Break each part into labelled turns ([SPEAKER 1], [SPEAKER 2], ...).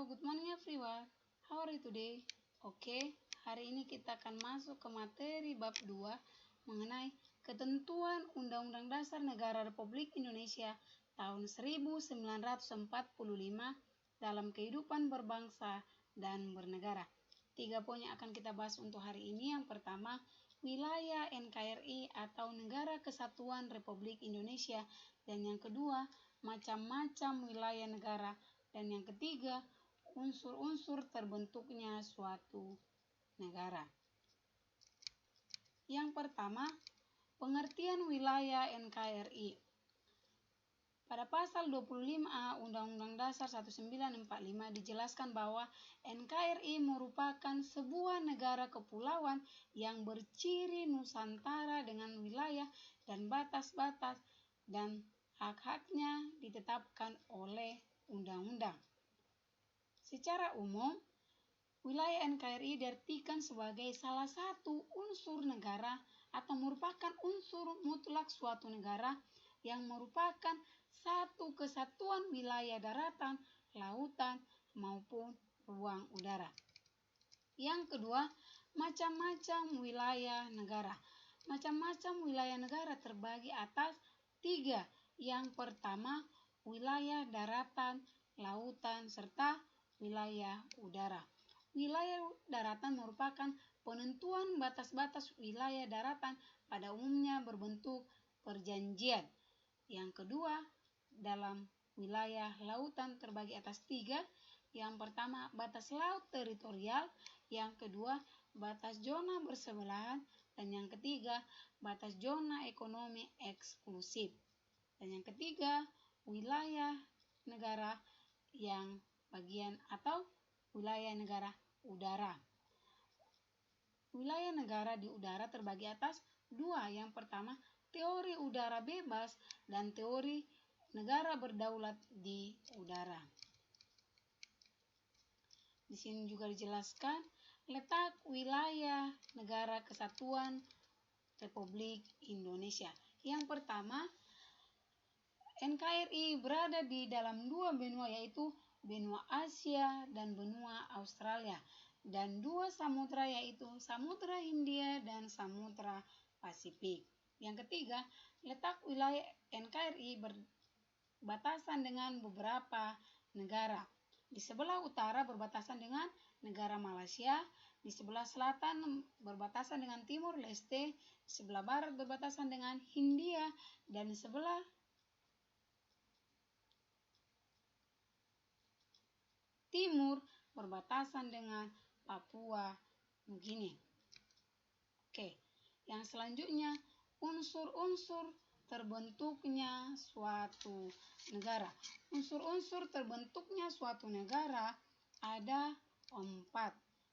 [SPEAKER 1] Good morning everyone. How are you today? Oke, hari ini kita akan masuk ke materi bab 2 mengenai ketentuan Undang-Undang Dasar Negara Republik Indonesia tahun 1945 dalam kehidupan berbangsa dan bernegara. 3 poin yang akan kita bahas untuk hari ini. Yang pertama, wilayah NKRI atau Negara Kesatuan Republik Indonesia, dan yang kedua, macam-macam wilayah negara, dan yang ketiga, unsur-unsur terbentuknya suatu negara. Yang pertama, pengertian wilayah NKRI. Pada pasal 25A Undang-Undang Dasar 1945 dijelaskan bahwa NKRI merupakan sebuah negara kepulauan yang berciri Nusantara dengan wilayah dan batas-batas dan hak-haknya ditetapkan oleh undang-undang. Secara umum, wilayah NKRI diartikan sebagai salah satu unsur negara atau merupakan unsur mutlak suatu negara yang merupakan satu kesatuan wilayah daratan, lautan, maupun ruang udara. Yang kedua, macam-macam wilayah negara. Macam-macam wilayah negara terbagi atas 3. Yang pertama, wilayah daratan, lautan, serta wilayah udara. Wilayah daratan merupakan penentuan batas-batas wilayah daratan pada umumnya berbentuk perjanjian. Yang kedua, dalam wilayah lautan terbagi atas 3. Yang pertama, batas laut teritorial. Yang kedua, batas zona bersebelahan. Dan yang ketiga, batas zona ekonomi eksklusif. Dan yang ketiga, wilayah negara yang bagian atau wilayah negara udara. Wilayah negara di udara terbagi atas 2. Yang pertama, teori udara bebas dan teori negara berdaulat di udara. Di sini juga dijelaskan letak wilayah Negara Kesatuan Republik Indonesia. Yang pertama, NKRI berada di dalam 2 benua, yaitu benua Asia dan benua Australia, dan 2 samudra, yaitu Samudra Hindia dan Samudra Pasifik. Yang ketiga, letak wilayah NKRI berbatasan dengan beberapa negara. Di sebelah utara berbatasan dengan negara Malaysia, di sebelah selatan berbatasan dengan Timur Leste, di sebelah barat berbatasan dengan Hindia, dan di sebelah timur berbatasan dengan Papua Nugini. Oke, yang selanjutnya, unsur-unsur terbentuknya suatu negara. Unsur-unsur terbentuknya suatu negara ada 4.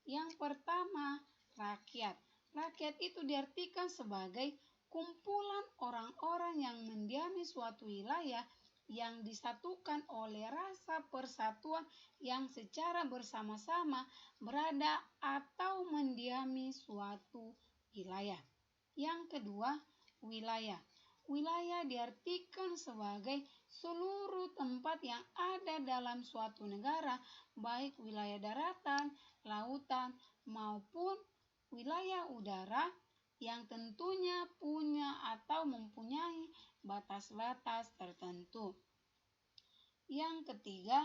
[SPEAKER 1] Yang pertama, rakyat. Rakyat itu diartikan sebagai kumpulan orang-orang yang mendiami suatu wilayah yang disatukan oleh rasa persatuan yang secara bersama-sama berada atau mendiami suatu wilayah. Yang kedua, wilayah. Wilayah diartikan sebagai seluruh tempat yang ada dalam suatu negara, baik wilayah daratan, lautan, maupun wilayah udara yang tentunya punya atau mempunyai batas-batas tertentu. Yang ketiga,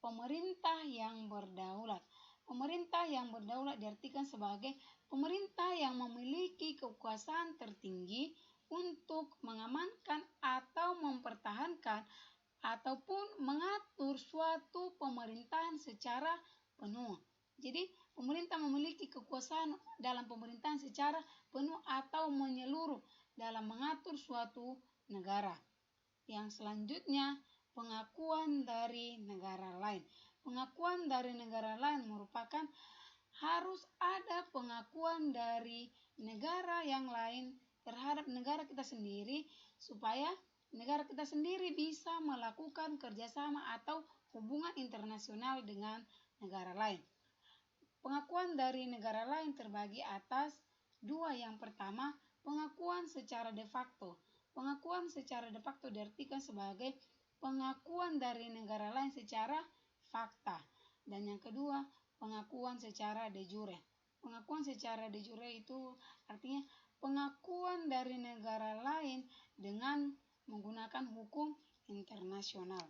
[SPEAKER 1] pemerintah yang berdaulat. Pemerintah yang berdaulat diartikan sebagai pemerintah yang memiliki kekuasaan tertinggi untuk mengamankan atau mempertahankan ataupun mengatur suatu pemerintahan secara penuh. Jadi, pemerintah memiliki kekuasaan dalam pemerintahan secara penuh atau menyeluruh dalam mengatur suatu negara. Yang selanjutnya, pengakuan dari negara lain. Pengakuan dari negara lain merupakan harus ada pengakuan dari negara yang lain terhadap negara kita sendiri, supaya negara kita sendiri bisa melakukan kerjasama atau hubungan internasional dengan negara lain. Pengakuan dari negara lain terbagi atas 2. Yang pertama, pengakuan secara de facto. Pengakuan secara de facto diartikan sebagai pengakuan dari negara lain secara fakta. Dan yang kedua, pengakuan secara de jure. Pengakuan secara de jure itu artinya pengakuan dari negara lain dengan menggunakan hukum internasional.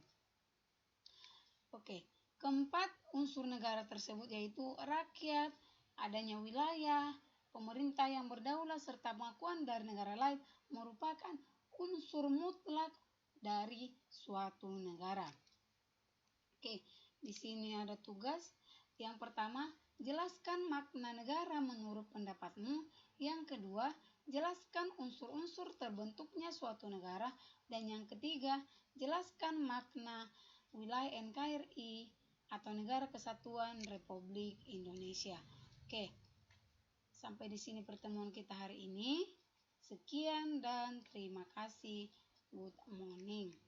[SPEAKER 1] Oke, keempat unsur negara tersebut yaitu rakyat, adanya wilayah, pemerintah yang berdaulat serta pengakuan dari negara lain merupakan unsur mutlak dari suatu negara. Oke, di sini ada tugas. Yang pertama, jelaskan makna negara menurut pendapatmu. Yang kedua, jelaskan unsur-unsur terbentuknya suatu negara. Dan yang ketiga, jelaskan makna wilayah NKRI atau Negara Kesatuan Republik Indonesia. Oke, sampai di sini pertemuan kita hari ini. Sekian dan terima kasih. Good morning.